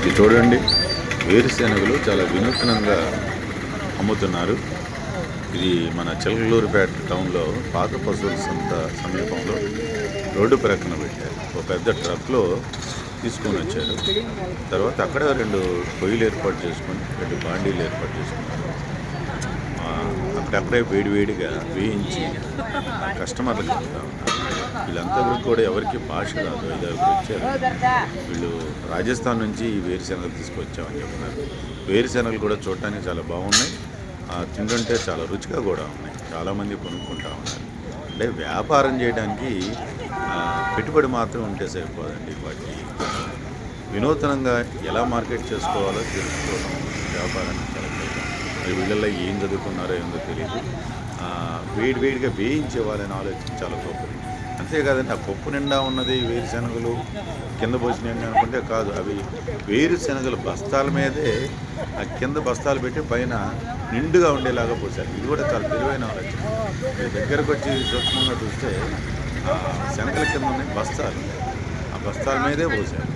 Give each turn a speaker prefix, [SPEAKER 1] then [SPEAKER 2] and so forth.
[SPEAKER 1] ఇది చూడండి, వేరుశెనగలు చాలా వినూత్నంగా అమ్ముతున్నారు. ఇది మన చిలకలూరిపేట టౌన్లో పాత పశువుల సంత సమీపంలో రోడ్డు ప్రక్కన పెట్టారు. ఒక పెద్ద ట్రక్లో తీసుకొని వచ్చారు. తర్వాత అక్కడ 2 పొయ్యిలు ఏర్పాటు చేసుకొని 2 బాండీలు ఏర్పాటు చేసుకున్నారు. అక్కడక్కడే వేడివేడిగా వేయించి కస్టమర్లకు చెప్తా ఉన్నారు. వీళ్ళంతా కూడా ఎవరికి భాష రాదు, 5-6 వచ్చారు. వీళ్ళు రాజస్థాన్ నుంచి ఈ వేరుశెనగలు తీసుకొచ్చామని చెప్తున్నారు. వేరుశెనగలు కూడా చూడటానికి చాలా బాగున్నాయి, తింటుంటే చాలా రుచిగా కూడా ఉన్నాయి. చాలామంది కొనుక్కుంటా ఉన్నారు. అంటే వ్యాపారం చేయడానికి పెట్టుబడి మాత్రం ఉంటే సరిపోదండి. వాటికి వినూతనంగా ఎలా మార్కెట్ చేసుకోవాలో తెలుసుకోవడం వ్యాపారానికి చాలా కీలకం. మరి వీళ్ళల్లో ఏం చదువుకున్నారో ఏందో తెలియదు. వేడివేడిగా వేయించే వాళ్ళని ఆలోచన చాలా గొప్పది. అంతేకాదండి, ఆ పప్పు నిండా ఉన్నది వేరుశెనగలు కింద పోసినాయండి అనుకుంటే కాదు, అవి వేరుశెనగలు బస్తాల మీదే ఆ కింద బస్తాలు పెట్టి పైన నిండుగా ఉండేలాగా పోసారు. ఇది కూడా చాలా తెలివైన ఆలోచన. మీరు దగ్గరకు వచ్చి సూక్ష్మంగా చూస్తే శనగల కింద ఉన్నాయి బస్తాలు, ఆ బస్తాల మీదే పోసారు.